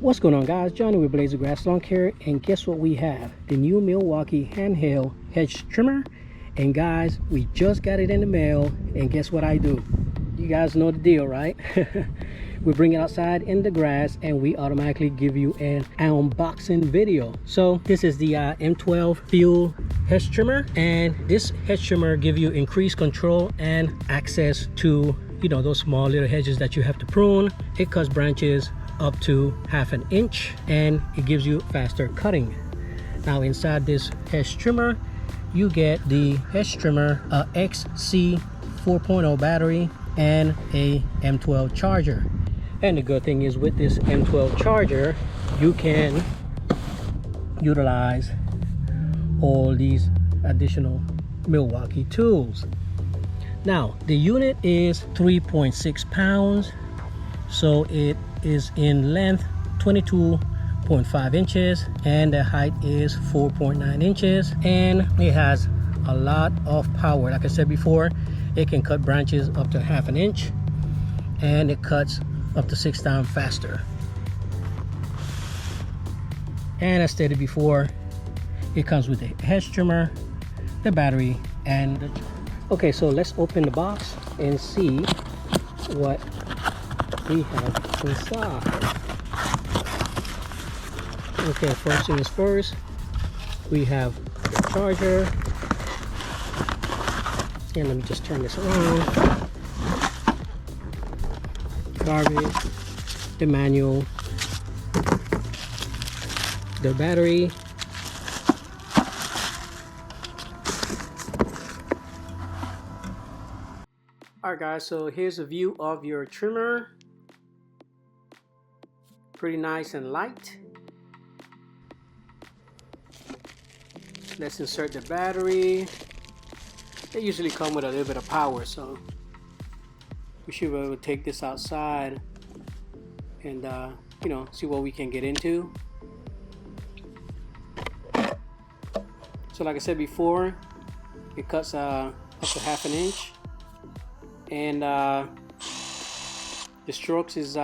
What's going on, guys? Johnny with Blazer Grass Lawn Care, and guess what we have? The new Milwaukee handheld hedge trimmer. And guys, we just got it in the mail, and guess what I do? You guys know the deal, right? We bring it outside in the grass and we automatically give you an unboxing video. So this is the M12 fuel hedge trimmer, and this hedge trimmer give you increased control and access to, you know, those small little hedges that you have to prune. It cuts branches up to 1/2 inch and it gives you faster cutting. Now inside this hedge trimmer you get the hedge trimmer XC 4.0 battery and a M12 charger. And the good thing is, with this M12 charger you can utilize all these additional Milwaukee tools. Now the unit is 3.6 pounds, so it is in length 22.5 inches and the height is 4.9 inches, and it has a lot of power. Like I said before, it can cut branches up to 1/2 inch and it cuts up to 6 times faster. And as stated before, it comes with a hedge trimmer, the battery, and the... Okay, so let's open the box and see what we have inside. Okay, first thing is first, we have the charger, and let me just turn this around. Garbage, the manual, the battery, alright guys, so here's a view of your trimmer. Pretty nice and light. Let's insert the battery. They usually come with a little bit of power, so we should be able to take this outside and you know, see what we can get into. So like I said before, it cuts up to 1/2 inch, and the strokes is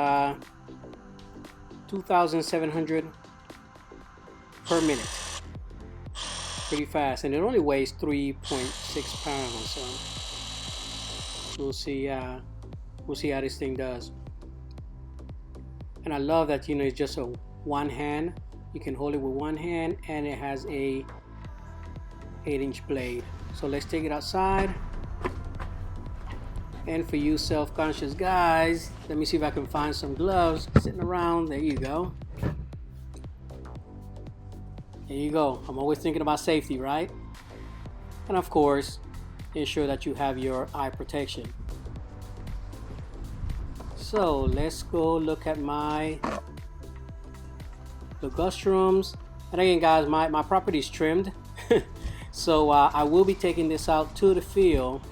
2,700 per minute. Pretty fast, and it only weighs 3.6 pounds, so we'll see how this thing does. And I love that, you know, it's just a one hand. You can hold it with one hand, and it has a 8-inch blade. So let's take it outside. And for you self-conscious guys, let me see if I can find some gloves sitting around. There you go. There you go. I'm always thinking about safety, right? And of course, ensure that you have your eye protection. So let's go look at my ligustrums. And again guys, my property is trimmed. So I will be taking this out to the field,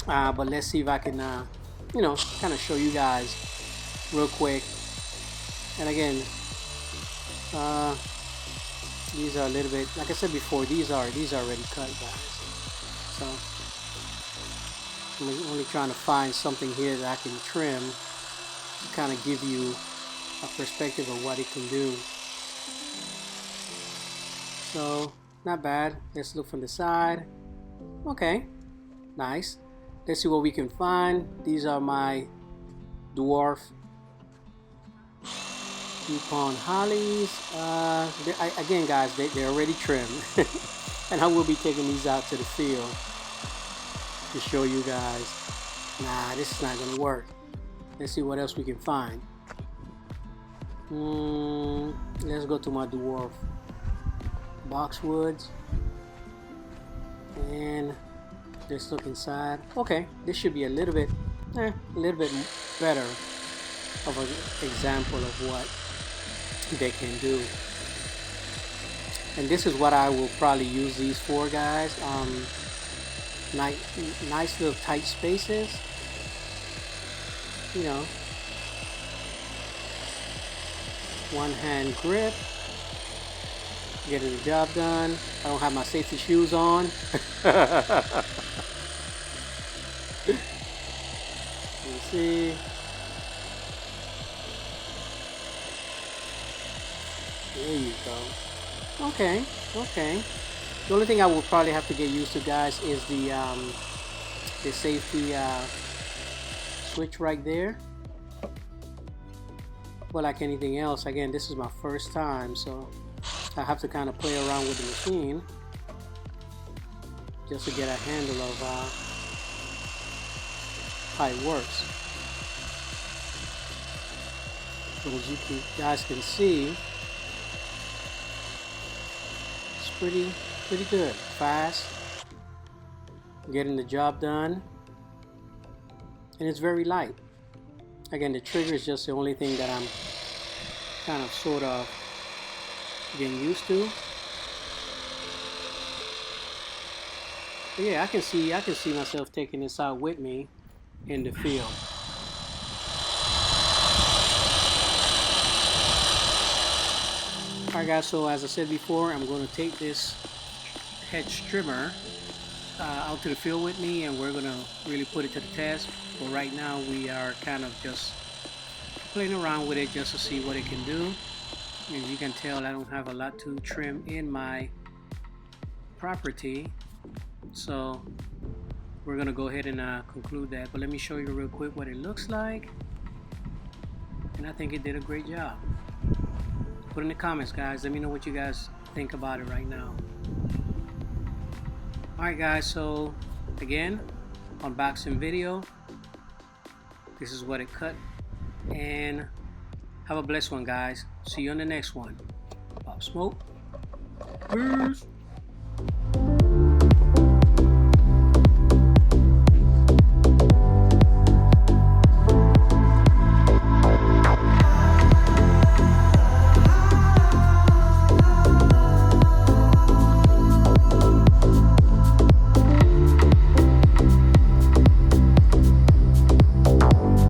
but let's see if I can you know, kind of show you guys real quick. And again, these are a little bit, like I said before, these are already cut, guys. So I'm only trying to find something here that I can trim to kind of give you a perspective of what it can do. So not bad. Let's look from the side. Okay, nice. Let's see what we can find. These are my dwarf DuPont hollies. Again guys, they're already trimmed. And I will be taking these out to the field to show you guys. Nah, this is not gonna work. Let's see what else we can find. Let's go to my dwarf boxwoods and let's look inside. Okay, this should be a little bit better of an example of what they can do. And this is what I will probably use these for, guys. Nice little tight spaces, you know, one hand grip, getting the job done. I don't have my safety shoes on. Let's see. There you go. Okay, okay. The only thing I will probably have to get used to, guys, is the safety switch right there. But like anything else, again, this is my first time, so I have to kind of play around with the machine just to get a handle of how it works. But as you guys can see, it's pretty good, fast, getting the job done, and it's very light. Again, the trigger is just the only thing that I'm kind of sort of getting used to. But yeah, I can see myself taking this out with me in the field. Alright guys, so as I said before, I'm going to take this Hedge trimmer out to the field with me, and we're going to really put it to the test. But right now we are kind of just playing around with it just to see what it can do. As you can tell, I don't have a lot to trim in my property, so we're gonna go ahead and conclude that. But let me show you real quick what it looks like, and I think it did a great job. Put in the comments, guys, let me know what you guys think about it right now. Alright guys, so again, unboxing video. This is what it cut, and have a blessed one, guys. See you on the next one. Pop Smoke. Peace.